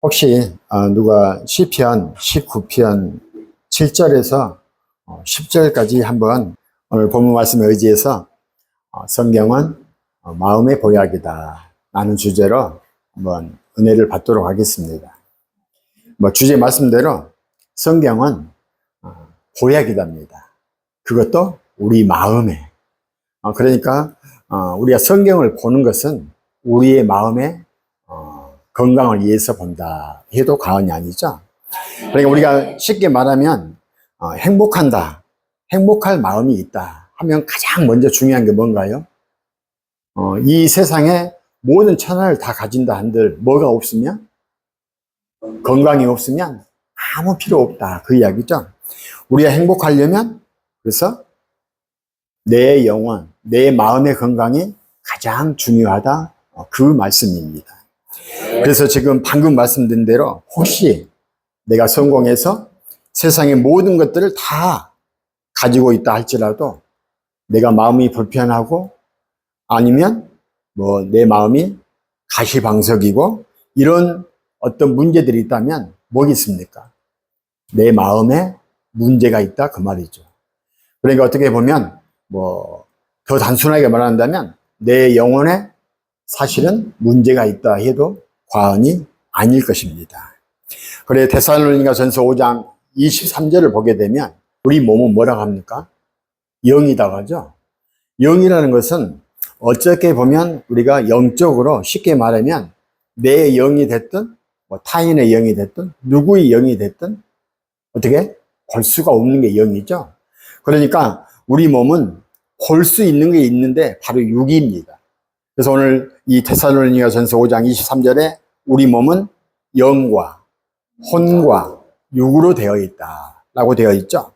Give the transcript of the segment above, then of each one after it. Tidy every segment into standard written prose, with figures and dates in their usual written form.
혹시 누가 시편 19편 7절에서 10절까지 한번 오늘 본문 말씀에 의지해서 성경은 마음의 보약이다 라는 주제로 한번 은혜를 받도록 하겠습니다. 주제 말씀대로 성경은 보약이답니다. 그것도 우리 마음에. 그러니까 우리가 성경을 보는 것은 우리의 마음에 건강을 위해서 본다 해도 과언이 아니죠. 그러니까 우리가 쉽게 말하면 행복한다, 행복할 마음이 있다 하면 가장 먼저 중요한 게 뭔가요? 이 세상에 모든 천하를 다 가진다 한들 뭐가 없으면? 건강이 없으면 아무 필요 없다, 그 이야기죠. 우리가 행복하려면 그래서 내 영혼, 내 마음의 건강이 가장 중요하다, 그 말씀입니다. 그래서 지금 방금 말씀드린 대로 혹시 내가 성공해서 세상의 모든 것들을 다 가지고 있다 할지라도 내가 마음이 불편하고 아니면 내 마음이 가시방석이고 이런 어떤 문제들이 있다면 뭐가 있습니까? 내 마음에 문제가 있다, 그 말이죠. 그러니까 어떻게 보면 더 단순하게 말한다면 내 영혼에 사실은 문제가 있다 해도 과언이 아닐 것입니다. 그래 데살로니가전서 5장 23절을 보게 되면 우리 몸은 뭐라고 합니까? 영이라고 하죠. 영이라는 것은 어떻게 보면 우리가 영적으로 쉽게 말하면 내 영이 됐든 타인의 영이 됐든 누구의 영이 됐든 어떻게 볼 수가 없는 게 영이죠. 그러니까 우리 몸은 볼 수 있는 게 있는데 바로 육입니다. 그래서 오늘 이 데살로니가전서 5장 23절에 우리 몸은 영과 혼과 육으로 되어 있다라고 되어 있죠.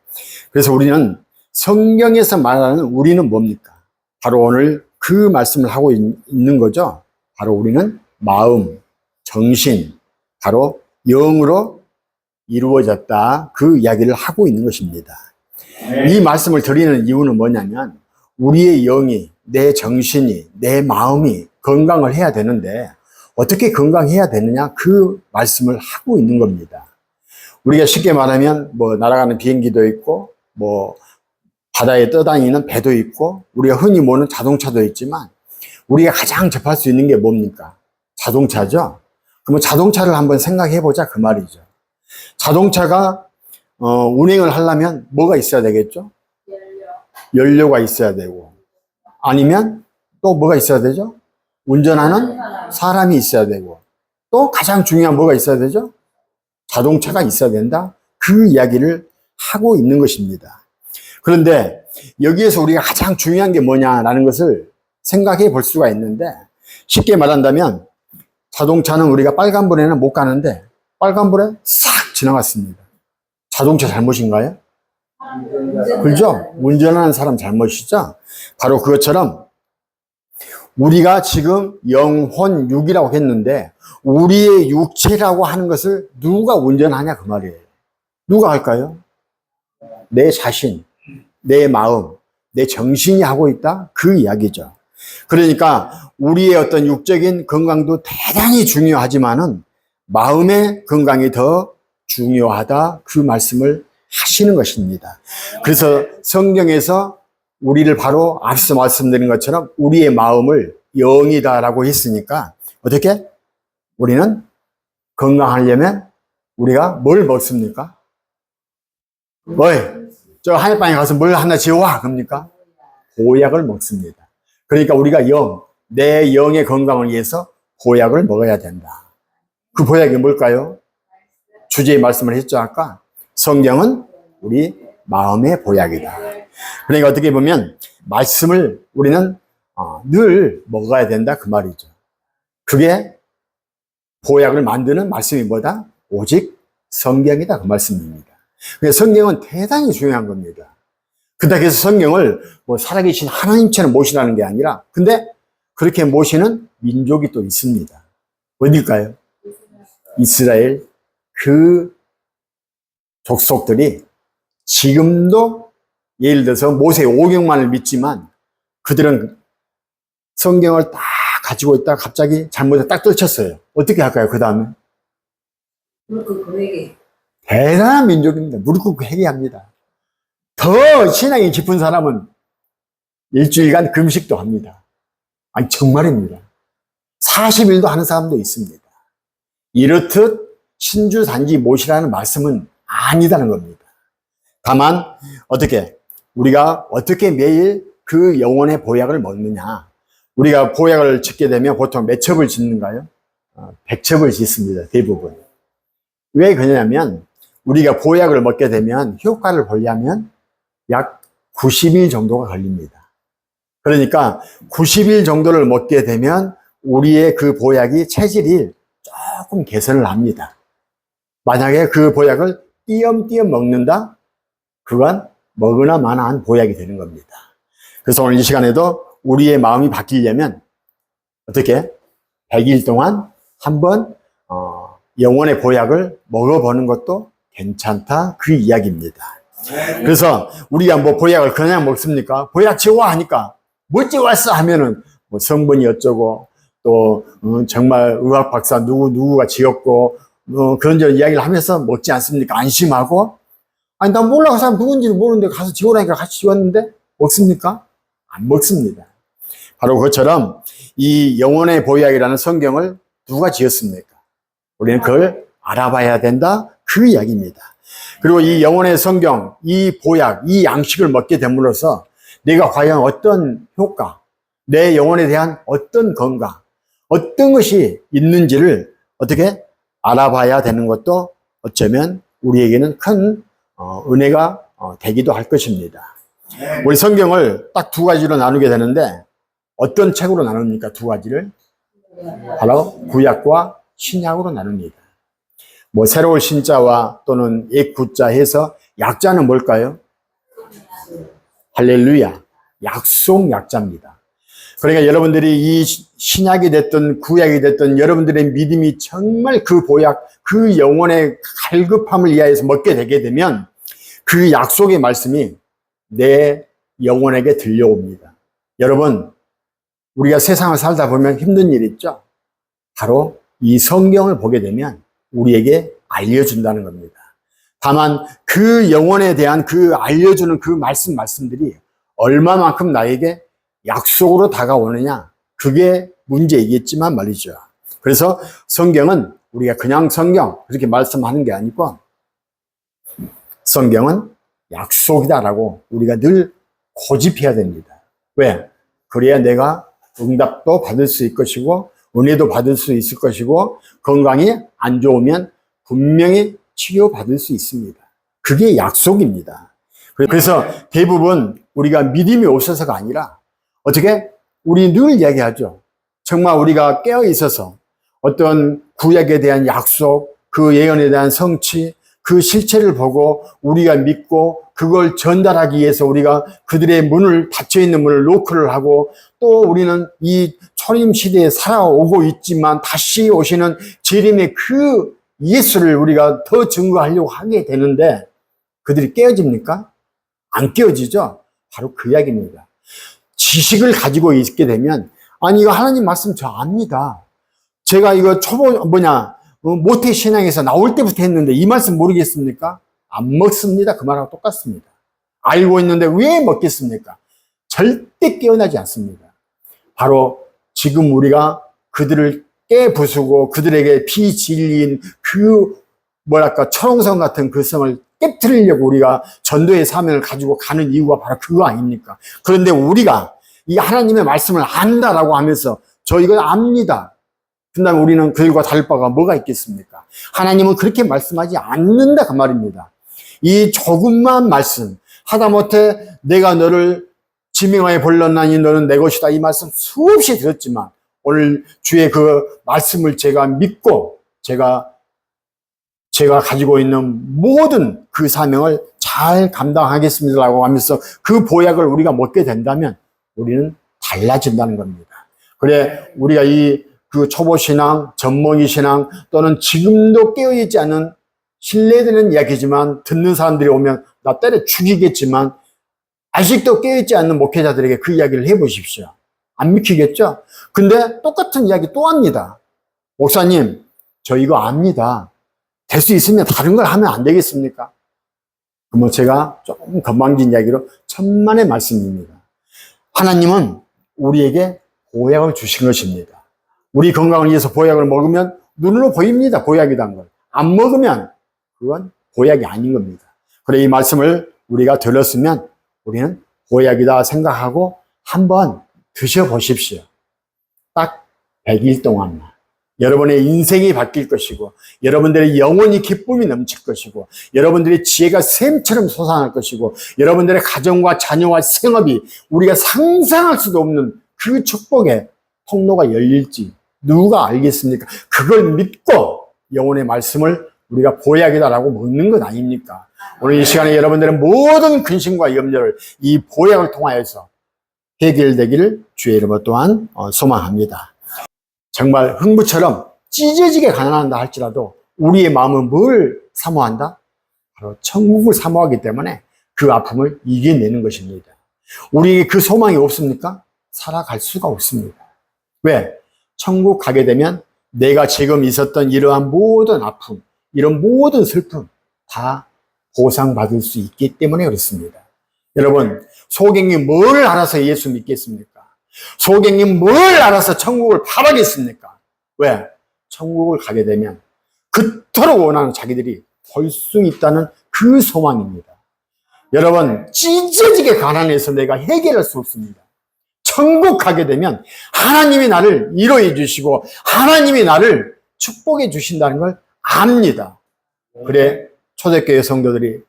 그래서 우리는 성경에서 말하는 우리는 뭡니까? 바로 오늘 그 말씀을 하고 있는 거죠. 바로 우리는 마음, 정신, 바로 영으로 이루어졌다, 그 이야기를 하고 있는 것입니다. 이 말씀을 드리는 이유는 뭐냐면 우리의 영이, 내 정신이, 내 마음이 건강을 해야 되는데 어떻게 건강해야 되느냐, 그 말씀을 하고 있는 겁니다. 우리가 쉽게 말하면 날아가는 비행기도 있고 바다에 떠다니는 배도 있고 우리가 흔히 모르는 자동차도 있지만 우리가 가장 접할 수 있는 게 뭡니까? 자동차죠. 그러면 자동차를 한번 생각해 보자, 그 말이죠. 자동차가 운행을 하려면 뭐가 있어야 되겠죠? 연료가 있어야 되고 아니면 또 뭐가 있어야 되죠? 운전하는 사람이 있어야 되고 또 가장 중요한 뭐가 있어야 되죠? 자동차가 있어야 된다, 그 이야기를 하고 있는 것입니다. 그런데 여기에서 우리가 가장 중요한 게 뭐냐라는 것을 생각해 볼 수가 있는데 쉽게 말한다면 자동차는 우리가 빨간불에는 못 가는데 빨간불에 싹 지나갔습니다. 자동차 잘못인가요? 그렇죠? 운전하는 사람 잘못이죠? 바로 그것처럼 우리가 지금 영혼, 육이라고 했는데 우리의 육체라고 하는 것을 누가 운전하냐, 그 말이에요. 누가 할까요? 내 자신, 내 마음, 내 정신이 하고 있다, 그 이야기죠. 그러니까 우리의 어떤 육적인 건강도 대단히 중요하지만은 마음의 건강이 더 중요하다, 그 말씀을 하시는 것입니다. 그래서 성경에서 우리를 바로 앞서 말씀드린 것처럼 우리의 마음을 영이다라고 했으니까 어떻게? 우리는 건강하려면 우리가 뭘 먹습니까? 저 하늘방에 가서 뭘 하나 지어와, 그럽니까? 보약을 먹습니다. 그러니까 우리가 내 영의 건강을 위해서 보약을 먹어야 된다. 그 보약이 뭘까요? 주제의 말씀을 했죠, 아까. 성경은 우리 마음의 보약이다. 그러니까 어떻게 보면 말씀을 우리는 늘 먹어야 된다, 그 말이죠. 그게 보약을 만드는 말씀이 뭐다? 오직 성경이다, 그 말씀입니다. 그래서 성경은 대단히 중요한 겁니다. 그렇다고 해서 성경을 살아계신 하나님처럼 모시라는 게 아니라, 근데 그렇게 모시는 민족이 또 있습니다. 어딜까요? 이스라엘, 그 족속들이 지금도 예를 들어서 모세의 오경만을 믿지만 그들은 성경을 딱 가지고 있다가 갑자기 잘못해서 딱 떨쳤어요. 어떻게 할까요? 그 다음에 무릎 꿇고 회개. 대단한 민족입니다. 무릎 꿇고 회개합니다. 더 신앙이 깊은 사람은 일주일간 금식도 합니다. 아니, 정말입니다. 40일도 하는 사람도 있습니다. 이렇듯 신주단지 못이라는 말씀은 아니다는 겁니다. 다만 어떻게 우리가 어떻게 매일 그 영혼의 보약을 먹느냐. 우리가 보약을 짓게 되면 보통 몇 첩을 짓는가요? 100첩을 짓습니다. 대부분. 왜 그러냐면 우리가 보약을 먹게 되면 효과를 보려면 약 90일 정도가 걸립니다. 그러니까 90일 정도를 먹게 되면 우리의 그 보약이 체질이 조금 개선을 합니다. 만약에 그 보약을 띄엄띄엄 먹는다? 그건 먹으나 마나한 보약이 되는 겁니다. 그래서 오늘 이 시간에도 우리의 마음이 바뀌려면 어떻게? 100일 동안 한번 영혼의 보약을 먹어보는 것도 괜찮다, 그 이야기입니다. 그래서 우리가 뭐 보약을 그냥 먹습니까? 보약 지워하니까 뭐 지웠어 하면은 뭐 성분이 어쩌고 또 정말 의학 박사 누구가 지었고 그런저런 이야기를 하면서 먹지 않습니까? 안심하고. 아니 난 몰라, 그 사람 누군지도 모르는데 가서 지우라니까 같이 지웠는데 먹습니까? 안 먹습니다. 바로 그것처럼 이 영혼의 보약이라는 성경을 누가 지었습니까? 우리는 그걸 알아봐야 된다, 그 이야기입니다. 그리고 이 영혼의 성경, 이 보약, 이 양식을 먹게 됨으로써 내가 과연 어떤 효과, 내 영혼에 대한 어떤 건강, 어떤 것이 있는지를 어떻게 알아봐야 되는 것도 어쩌면 우리에게는 큰 은혜가 되기도 할 것입니다. 우리 성경을 딱 두 가지로 나누게 되는데 어떤 책으로 나눕니까? 두 가지를 바로 구약과 신약으로 나눕니다. 뭐 새로운 신자와 또는 옛 구자 해서 약자는 뭘까요? 할렐루야, 약속 약자입니다. 그러니까 여러분들이 이 신약이 됐든 구약이 됐든 여러분들의 믿음이 정말 그 보약, 그 영혼의 갈급함을 이하해서 먹게 되게 되면 그 약속의 말씀이 내 영혼에게 들려옵니다. 여러분, 우리가 세상을 살다 보면 힘든 일 있죠? 바로 이 성경을 보게 되면 우리에게 알려준다는 겁니다. 다만 그 영혼에 대한 그 알려주는 그 말씀들이 얼마만큼 나에게 약속으로 다가오느냐, 그게 문제이겠지만 말이죠. 그래서 성경은 우리가 그냥 성경 그렇게 말씀하는 게 아니고 성경은 약속이다라고 우리가 늘 고집해야 됩니다. 왜? 그래야 내가 응답도 받을 수 있을 것이고 은혜도 받을 수 있을 것이고 건강이 안 좋으면 분명히 치료받을 수 있습니다. 그게 약속입니다. 그래서 대부분 우리가 믿음이 없어서가 아니라 어떻게? 우리 늘 이야기하죠. 정말 우리가 깨어 있어서 어떤 구약에 대한 약속, 그 예언에 대한 성취, 그 실체를 보고 우리가 믿고 그걸 전달하기 위해서 우리가 그들의 문을, 닫혀있는 문을 노크를 하고 또 우리는 이 초림 시대에 살아오고 있지만 다시 오시는 재림의 그 예수를 우리가 더 증거하려고 하게 되는데 그들이 깨어집니까? 안 깨어지죠? 바로 그 이야기입니다. 지식을 가지고 있게 되면 아니 이거 하나님 말씀 저 압니다. 제가 이거 모태 신앙에서 나올 때부터 했는데 이 말씀 모르겠습니까? 안 먹습니다. 그 말하고 똑같습니다. 알고 있는데 왜 먹겠습니까? 절대 깨어나지 않습니다. 바로 지금 우리가 그들을 깨부수고 그들에게 비진리인 그 철옹성 같은 그 성을 깨트리려고 우리가 전도의 사명을 가지고 가는 이유가 바로 그거 아닙니까? 그런데 우리가 이 하나님의 말씀을 안다라고 하면서 저 이거 압니다. 그 다음에 우리는 그들과 다를 바가 뭐가 있겠습니까? 하나님은 그렇게 말씀하지 않는다 그 말입니다. 이 조금만 말씀, 하다못해 내가 너를 지명하여 불렀나니 너는 내 것이다 이 말씀 수없이 들었지만 오늘 주의 그 말씀을 제가 믿고 제가 가지고 있는 모든 그 사명을 잘 감당하겠습니다라고 하면서 그 보약을 우리가 먹게 된다면 우리는 달라진다는 겁니다. 그래 우리가 그 초보신앙, 젖먹이신앙 또는 지금도 깨어있지 않은 신뢰되는 이야기지만 듣는 사람들이 오면 나 때려 죽이겠지만 아직도 깨어있지 않는 목회자들에게 그 이야기를 해보십시오. 안 믿기겠죠? 근데 똑같은 이야기 또 합니다. 목사님, 저 이거 압니다. 될 수 있으면 다른 걸 하면 안 되겠습니까? 뭐 제가 조금 건방진 이야기로 천만의 말씀입니다. 하나님은 우리에게 보약을 주신 것입니다. 우리 건강을 위해서 보약을 먹으면 눈으로 보입니다. 보약이란 걸. 안 먹으면 그건 보약이 아닌 겁니다. 그래 이 말씀을 우리가 들었으면 우리는 보약이다 생각하고 한번 드셔보십시오. 딱 100일 동안만. 여러분의 인생이 바뀔 것이고 여러분들의 영혼이 기쁨이 넘칠 것이고 여러분들의 지혜가 샘처럼 솟아날 것이고 여러분들의 가정과 자녀와 생업이 우리가 상상할 수도 없는 그 축복의 통로가 열릴지 누가 알겠습니까? 그걸 믿고 영혼의 말씀을 우리가 보약이다라고 먹는 것 아닙니까? 오늘 이 시간에 여러분들의 모든 근심과 염려를 이 보약을 통하여서 해결되기를 주의 이름으로 또한 소망합니다. 정말 흥부처럼 찢어지게 가난한다 할지라도 우리의 마음은 뭘 사모한다? 바로 천국을 사모하기 때문에 그 아픔을 이겨내는 것입니다. 우리에게 그 소망이 없습니까? 살아갈 수가 없습니다. 왜? 천국 가게 되면 내가 지금 있었던 이러한 모든 아픔, 이런 모든 슬픔 다 보상받을 수 있기 때문에 그렇습니다. 여러분, 소경이 뭘 알아서 예수 믿겠습니까? 소경이 뭘 알아서 천국을 바라겠습니까? 왜? 천국을 가게 되면 그토록 원하는 자기들이 볼 수 있다는 그 소망입니다. 여러분, 찢어지게 가난해서 내가 해결할 수 없습니다. 천국 가게 되면 하나님이 나를 위로해 주시고 하나님이 나를 축복해 주신다는 걸 압니다. 그래 초대교회 성도들이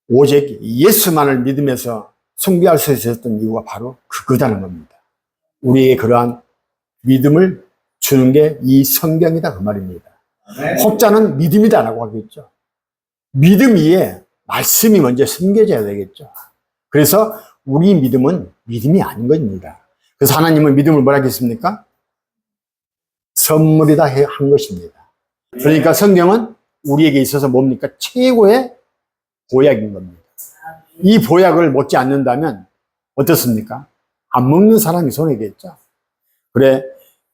오직 예수만을 믿으면서 숭배할 수 있었던 이유가 바로 그거다는 겁니다. 우리의 그러한 믿음을 주는 게 이 성경이다 그 말입니다. 혹자는 믿음이다라고 하겠죠. 믿음 위에 말씀이 먼저 숨겨져야 되겠죠. 그래서 우리 믿음은 믿음이 아닌 겁니다. 그래서 하나님은 믿음을 뭐라 하겠습니까? 선물이다 한 것입니다. 그러니까 성경은 우리에게 있어서 뭡니까? 최고의 보약인 겁니다. 이 보약을 먹지 않는다면 어떻습니까? 안 먹는 사람이 손해겠죠. 그래,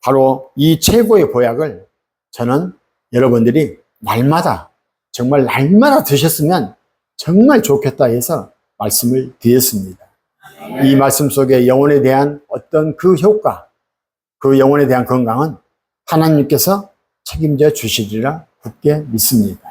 바로 이 최고의 보약을 저는 여러분들이 날마다, 정말 날마다 드셨으면 정말 좋겠다 해서 말씀을 드렸습니다. 이 말씀 속에 영혼에 대한 어떤 그 효과, 그 영혼에 대한 건강은 하나님께서 책임져 주시리라 굳게 믿습니다.